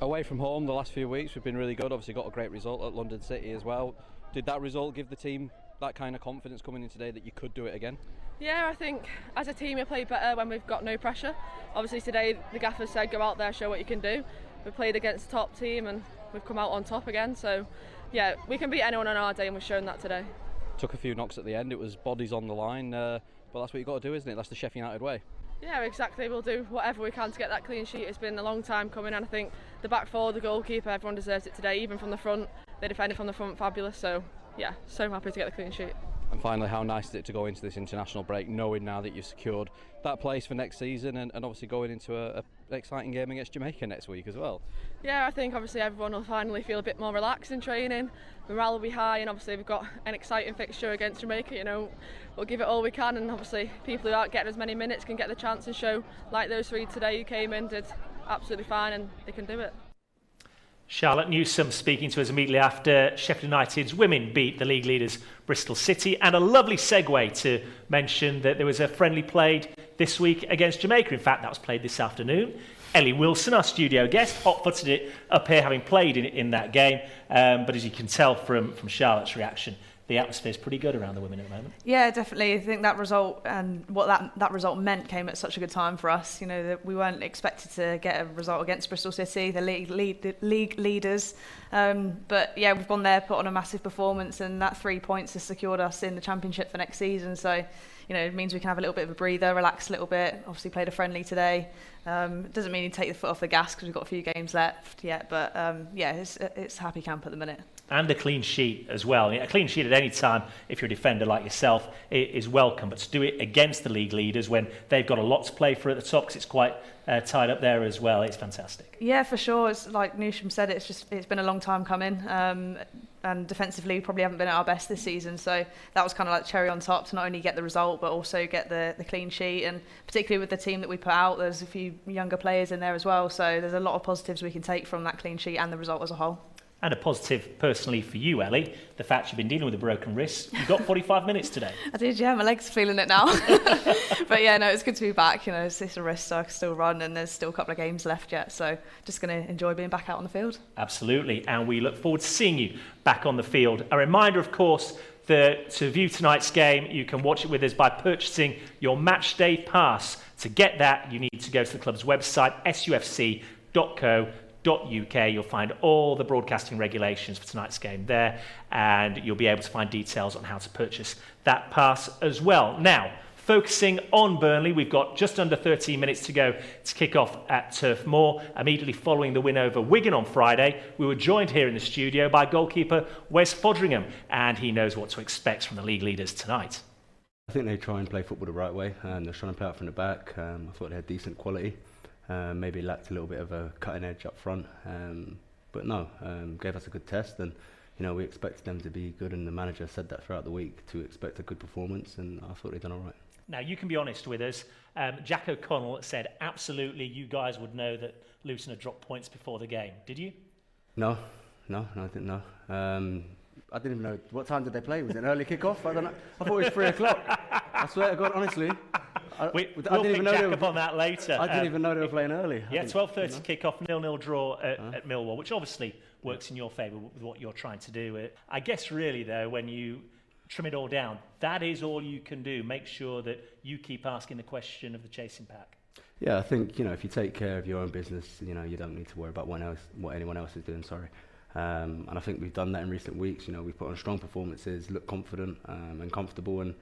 Away from home, the last few weeks we've been really good. Obviously, got a great result at London City as well. Did that result give the team that kind of confidence coming in today that you could do it again? Yeah, I think as a team we play better when we've got no pressure. Obviously today the gaffer said go out there, show what you can do. We played against the top team and we've come out on top again, so yeah, we can beat anyone on our day, and we've shown that today. Took a few knocks at the end, it was bodies on the line, but that's what you've got to do, isn't it? That's the Sheffield United way. Yeah, exactly. We'll do whatever we can to get that clean sheet. It's been a long time coming, and I think the back four, the goalkeeper, everyone deserves it today, even from the front. They defended from the front fabulous, so yeah, so happy to get the clean sheet. And finally, how nice is it to go into this international break knowing now that you've secured that place for next season, and obviously going into an exciting game against Jamaica next week as well? Yeah, I think obviously everyone will finally feel a bit more relaxed in training. Morale will be high, and obviously we've got an exciting fixture against Jamaica. You know, we'll give it all we can, and obviously people who aren't getting as many minutes can get the chance and show, like those 3 today who came in, did absolutely fine, and they can do it. Charlotte Newsome speaking to us immediately after Sheffield United's women beat the league leaders Bristol City, and a lovely segue to mention that there was a friendly played this week against Jamaica. In fact, that was played this afternoon. Ellie Wilson, our studio guest, hot-footed it up here, having played in that game. But as you can tell from Charlotte's reaction, the atmosphere is pretty good around the women at the moment. Yeah, definitely. I think that result and what that result meant came at such a good time for us. You know, that we weren't expected to get a result against Bristol City, the league leaders. But yeah, we've gone there, put on a massive performance, and that 3 points has secured us in the Championship for next season. So, you know, it means we can have a little bit of a breather, relax a little bit. Obviously played a friendly today. It doesn't mean you take the foot off the gas because we've got a few games left yet. But yeah, it's happy camp at the minute. And a clean sheet as well. A clean sheet at any time, if you're a defender like yourself, is welcome. But to do it against the league leaders when they've got a lot to play for at the top, because it's quite tied up there as well, it's fantastic. Yeah, for sure. It's like Newsham said, it's been a long time coming. And defensively, we probably haven't been at our best this season. So that was kind of like cherry on top to not only get the result, but also get the clean sheet. And particularly with the team that we put out, there's a few younger players in there as well. So there's a lot of positives we can take from that clean sheet and the result as a whole. And a positive personally for you, Ellie, the fact you've been dealing with a broken wrist. You got 45 minutes today. I did, yeah. My legs are feeling it now. But yeah, no, it's good to be back. You know, it's a wrist, so I can still run, and there's still a couple of games left yet. So just going to enjoy being back out on the field. Absolutely. And we look forward to seeing you back on the field. A reminder, of course, that to view tonight's game, you can watch it with us by purchasing your match day pass. To get that, you need to go to the club's website, sufc.co.uk. You'll find all the broadcasting regulations for tonight's game there, and you'll be able to find details on how to purchase that pass as well. Now, focusing on Burnley, we've got just under 13 minutes to go to kick off at Turf Moor. Immediately following the win over Wigan on Friday, we were joined here in the studio by goalkeeper Wes Fodringham, and he knows what to expect from the league leaders tonight. I think they try and play football the right way, and they're trying to play out from the back. I thought they had decent quality. Maybe lacked a little bit of a cutting edge up front, but no, gave us a good test, and you know we expected them to be good, and the manager said that throughout the week to expect a good performance, and I thought they'd done all right. Now you can be honest with us. Jack O'Connell said absolutely you guys would know that Luton had dropped points before the game. Did you? No, No, I didn't know. I didn't even know. What time did they play? Was it an early kick-off? I don't know. I thought it was 3 o'clock. I swear to God, honestly. We'll pick Jack up on that later. I didn't even know they were playing early. Yeah, 12:30 kick-off, 0-0 draw at Millwall, which obviously works in your favour with what you're trying to do. I guess really, though, when you trim it all down, that is all you can do. Make sure that you keep asking the question of the chasing pack. Yeah, I think, if you take care of your own business, you don't need to worry about what anyone else is doing, and I think we've done that in recent weeks. We put on strong performances, look confident and comfortable, and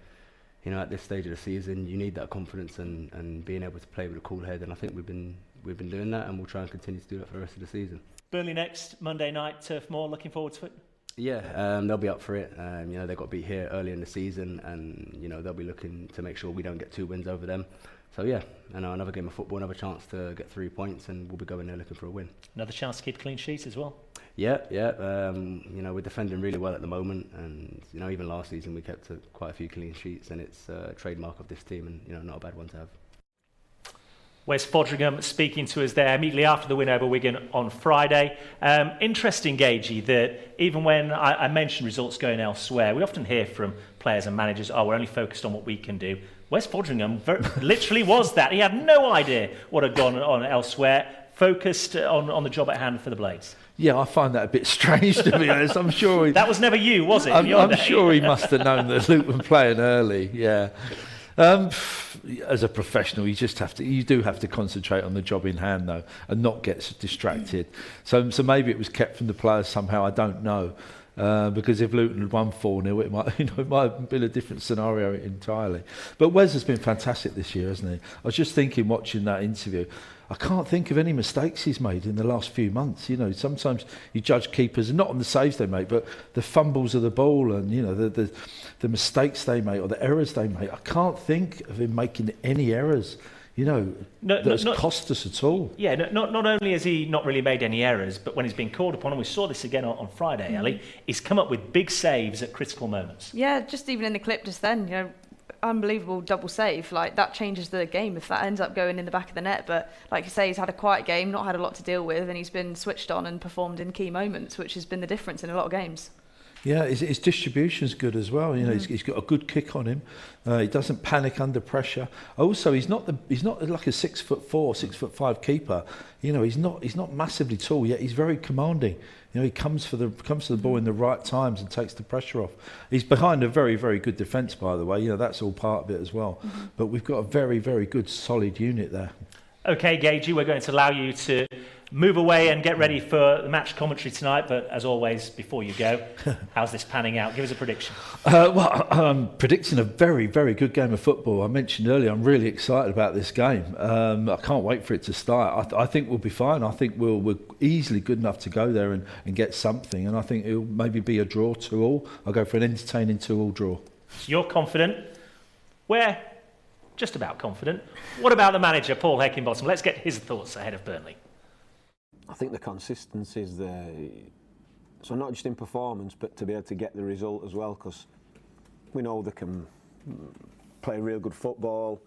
at this stage of the season, you need that confidence and being able to play with a cool head, and I think we've been doing that, and we'll try and continue to do that for the rest of the season. Burnley next Monday night, Turf Moor. Looking forward to it. Yeah, they'll be up for it. They've got to be here early in the season, and they'll be looking to make sure we don't get 2 wins over them. So yeah, another game of football, another chance to get 3 points, and we'll be going there looking for a win. Another chance to keep a clean sheet as well. Yeah. We're defending really well at the moment, and even last season we kept quite a few clean sheets, and it's a trademark of this team, and not a bad one to have. Wes Fodringham speaking to us there immediately after the win over Wigan on Friday. Interesting, Gagey, that even when I mentioned results going elsewhere, we often hear from players and managers, we're only focused on what we can do. Wes Fodringham literally was that. He had no idea what had gone on elsewhere, focused on the job at hand for the Blades. Yeah, I find that a bit strange, to be honest. I'm sure that was never you, was it? I'm sure he must have known that Luke was playing early. Yeah. As a professional, you do have to concentrate on the job in hand, though, and not get distracted. So maybe it was kept from the players somehow. I don't know, because if Luton had won 4-0, it might have been a different scenario entirely. But Wes has been fantastic this year, hasn't he? I was just thinking, watching that interview, I can't think of any mistakes he's made in the last few months. Sometimes you judge keepers not on the saves they make, but the fumbles of the ball and the mistakes they make or the errors they make. I can't think of him making any errors, that has cost us at all. Yeah, not only has he not really made any errors, but when he's been called upon, and we saw this again on Friday, Ellie, he's come up with big saves at critical moments. Yeah, just even in the clip just then, unbelievable double save. Like, that changes the game if that ends up going in the back of the net. But like you say, he's had a quiet game, not had a lot to deal with, and he's been switched on and performed in key moments, which has been the difference in a lot of games. Yeah, his distribution's good as well. He's got a good kick on him. He doesn't panic under pressure. Also, he's not like a 6'4", 6'5" keeper. He's not massively tall yet. He's very commanding. He comes to the ball in the right times and takes the pressure off. He's behind a very, very good defence, by the way. That's all part of it as well. Mm-hmm. But we've got a very, very good, solid unit there. Okay, Gagey, we're going to allow you to move away and get ready for the match commentary tonight. But as always, before you go, how's this panning out? Give us a prediction. I'm predicting a very, very good game of football. I mentioned earlier, I'm really excited about this game. I can't wait for it to start. I think we'll be fine. I think we're easily good enough to go there and get something. And I think it'll maybe be a draw 2-2. I'll go for an entertaining 2-2 draw. You're confident. We're just about confident. What about the manager, Paul Heckingbottom? Let's get his thoughts ahead of Burnley. I think the consistency is there. So not just in performance, but to be able to get the result as well, because we know they can play real good football.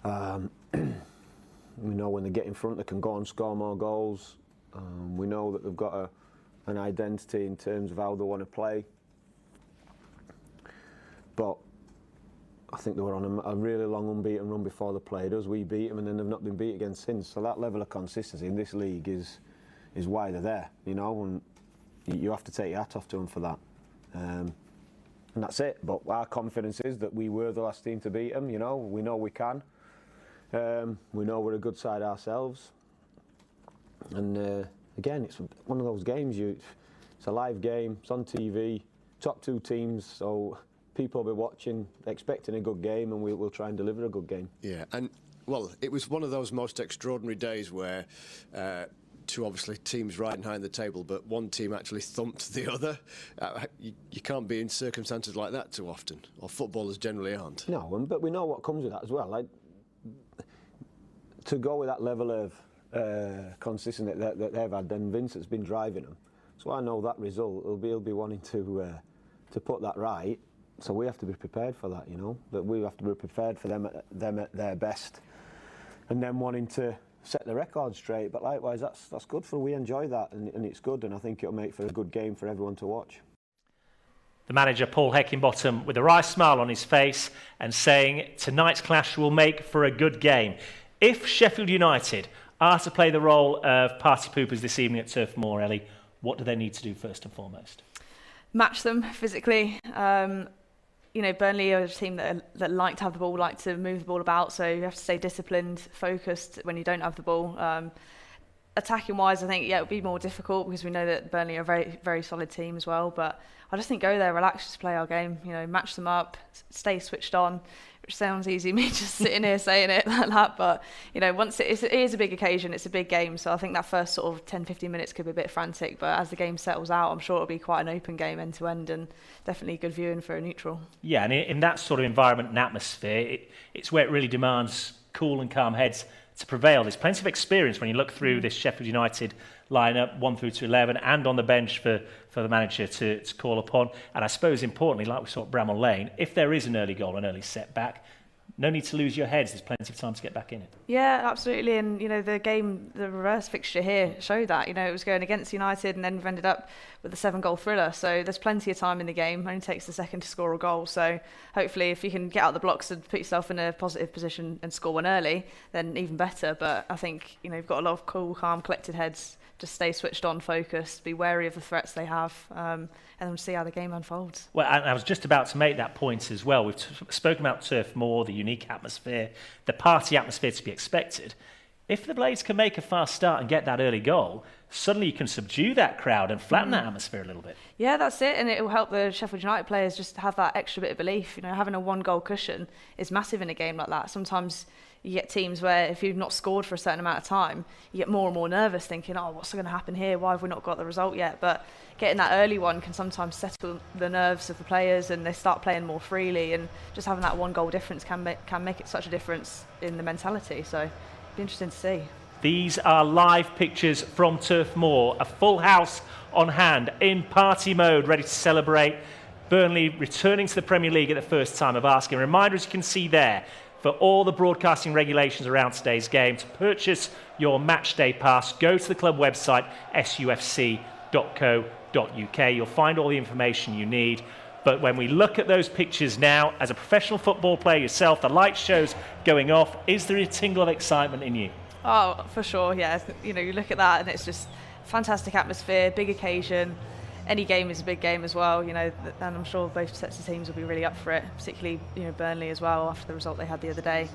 We know when they get in front, they can go and score more goals. We know that they've got an identity in terms of how they want to play. But I think they were on a really long unbeaten run before they played us. We beat them, and then they've not been beat again since. So that level of consistency in this league is why they're there, and you have to take your hat off to them for that. And that's it. But our confidence is that we were the last team to beat them. We know we can. We know we're a good side ourselves. And again, it's one of those games. It's a live game. It's on TV. Top 2 teams. So people will be watching, expecting a good game, and we'll try and deliver a good game. Yeah, and well, it was one of those most extraordinary days where two obviously teams right behind the table, but one team actually thumped the other. You can't be in circumstances like that too often, or footballers generally aren't. No, but we know what comes with that as well. Like, to go with that level of consistency that they've had, then Vincent's been driving them. So I know that result, he'll be wanting to put that right. So we have to be prepared for that, That we have to be prepared for them at their best, and then wanting to set the record straight. But likewise, that's good for. We enjoy that, and it's good, and I think it'll make for a good game for everyone to watch. The manager, Paul Heckingbottom, with a wry smile on his face and saying tonight's clash will make for a good game. If Sheffield United are to play the role of party poopers this evening at Turf Moor, Ellie, what do they need to do first and foremost? Match them physically. Burnley are a team that like to have the ball, like to move the ball about, so you have to stay disciplined, focused when you don't have the ball. Attacking wise, I think it would be more difficult because we know that Burnley are a very, very solid team as well. But I just think go there, relax, just play our game. Match them up, stay switched on. Which sounds easy, me just sitting here saying it like that. But once it is a big occasion, it's a big game. So I think that first sort of 10-15 minutes could be a bit frantic. But as the game settles out, I'm sure it'll be quite an open game end to end, and definitely good viewing for a neutral. Yeah, and in that sort of environment and atmosphere, it's where it really demands cool and calm heads to prevail. There's plenty of experience when you look through this Sheffield United lineup, 1 through to 11, and on the bench for the manager to call upon. And I suppose importantly, like we saw at Bramall Lane, if there is an early goal, an early setback, no need to lose your heads. There's plenty of time to get back in it. Yeah, absolutely. And the reverse fixture here showed that. It was going against United, and then we've ended up with a 7-goal thriller. So there's plenty of time in the game. It only takes a second to score a goal. So hopefully, if you can get out the blocks and put yourself in a positive position and score one early, then even better. But I think you've got a lot of cool, calm, collected heads. Just stay switched on, focused, be wary of the threats they have, and then see how the game unfolds. Well, and I was just about to make that point as well. We've spoken about Turf Moor, the unique atmosphere, the party atmosphere to be expected. If the Blades can make a fast start and get that early goal, suddenly you can subdue that crowd and flatten that atmosphere a little bit. Yeah, that's it, and it will help the Sheffield United players just have that extra bit of belief. Having a 1-goal cushion is massive in a game like that. Sometimes you get teams where if you've not scored for a certain amount of time, you get more and more nervous thinking, what's going to happen here? Why have we not got the result yet? But getting that early one can sometimes settle the nerves of the players, and they start playing more freely, and just having that 1-goal difference can make it such a difference in the mentality. So it'll be interesting to see. These are live pictures from Turf Moor, a full house on hand, in party mode, ready to celebrate. Burnley returning to the Premier League at the first time of asking. A reminder, as you can see there, for all the broadcasting regulations around today's game. To purchase your match day pass, go to the club website, sufc.co.uk. You'll find all the information you need. But when we look at those pictures now, as a professional football player yourself, the light show's going off. Is there a tingle of excitement in you? Oh, for sure, yeah. You look at that and it's just fantastic atmosphere, big occasion. Any game is a big game as well, and I'm sure both sets of teams will be really up for it, particularly, Burnley as well, after the result they had the other day.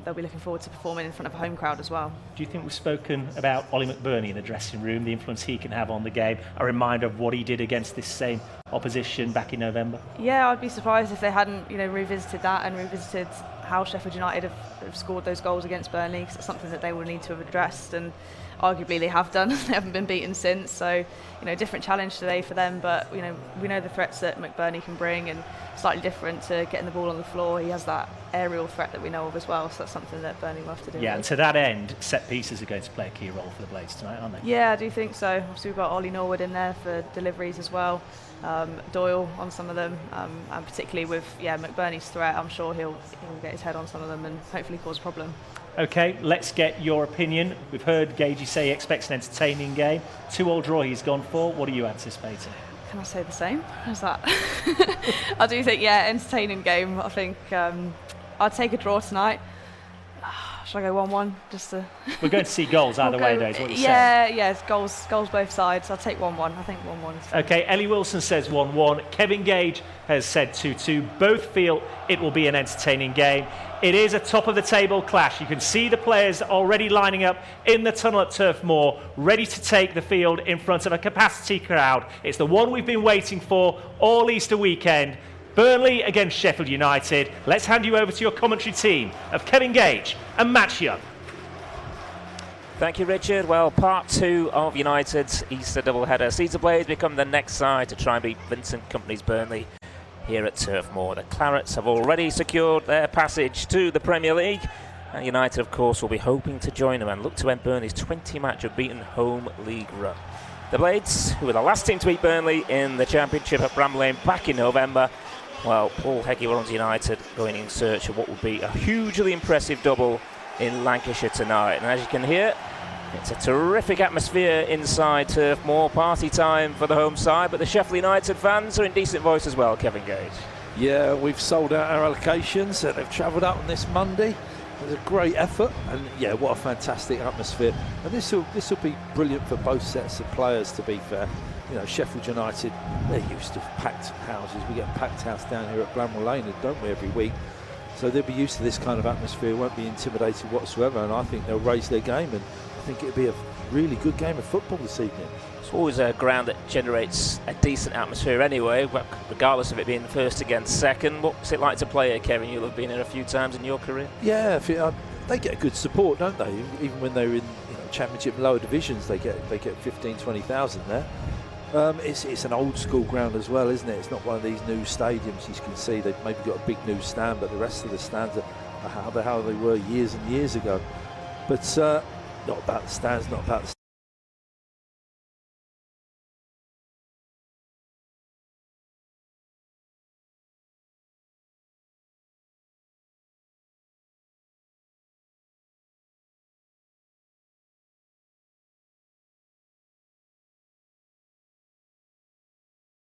They'll be looking forward to performing in front of a home crowd as well. Do you think we've spoken about Ollie McBurney in the dressing room, the influence he can have on the game, a reminder of what he did against this same opposition back in November? Yeah, I'd be surprised if they hadn't, revisited that and revisited how Sheffield United have scored those goals against Burnley, because it's something that they will need to have addressed, and arguably they have done. They haven't been beaten since, so different challenge today for them, but we know the threats that McBurney can bring, and slightly different to getting the ball on the floor. He has that aerial threat that we know of as well, so that's something that Burnley will have to do. Yeah, and to that end, set pieces are going to play a key role for the Blades tonight, aren't they? Yeah, I do think so. Obviously we've got Ollie Norwood in there for deliveries as well, Doyle on some of them, and particularly with McBurney's threat, I'm sure he'll get his head on some of them and hopefully cause a problem. OK, let's get your opinion. We've heard Gagey say he expects an entertaining game. 2-2 draw he's gone for. What are you anticipating? Can I say the same? How's that? I do think, entertaining game. I think I'd take a draw tonight. Should I go 1-1? We're going to see goals either way, though, is what you're saying. Yeah, goals both sides. I'll take 1-1. I think 1-1. OK, Ellie Wilson says 1-1. Kevin Gage has said 2-2. Both feel it will be an entertaining game. It is a top-of-the-table clash. You can see the players already lining up in the tunnel at Turf Moor, ready to take the field in front of a capacity crowd. It's the one we've been waiting for all Easter weekend. Burnley against Sheffield United. Let's hand you over to your commentary team of Kevin Gage and Matt Young. Thank you, Richard. Well, part 2 of United's Easter doubleheader sees the Blades become the next side to try and beat Vincent Kompany's Burnley here at Turf Moor. The Clarets have already secured their passage to the Premier League, and United, of course, will be hoping to join them and look to end Burnley's 20-match unbeaten home league run. The Blades, who were the last team to beat Burnley in the Championship at Bramall Lane back in November, well, Paul Heckingbottom's United going in search of what would be a hugely impressive double in Lancashire tonight. And as you can hear, it's a terrific atmosphere inside Turf Moor. Party time for the home side, but the Sheffield United fans are in decent voice as well, Kevin Gage. Yeah, we've sold out our allocations and they've travelled up on this Monday. It was a great effort, and yeah, what a fantastic atmosphere. And this will be brilliant for both sets of players, to be fair. You know, Sheffield United, they're used to packed houses. We get a packed house down here at Bramall Lane, don't we, every week? So they'll be used to this kind of atmosphere, won't be intimidated whatsoever, and I think they'll raise their game, and I think it'll be a really good game of football this evening. It's always a ground that generates a decent atmosphere anyway, regardless of it being first against second. What's it like to play here, Kevin? You'll have been here a few times in your career. Yeah, they get good support, don't they? Even when they're in Championship and lower divisions, they get 15, 20,000 there. It's an old school ground as well, isn't it? It's not one of these new stadiums. You can see they've maybe got a big new stand, but the rest of the stands are how they were years and years ago. But not about the stands, not about the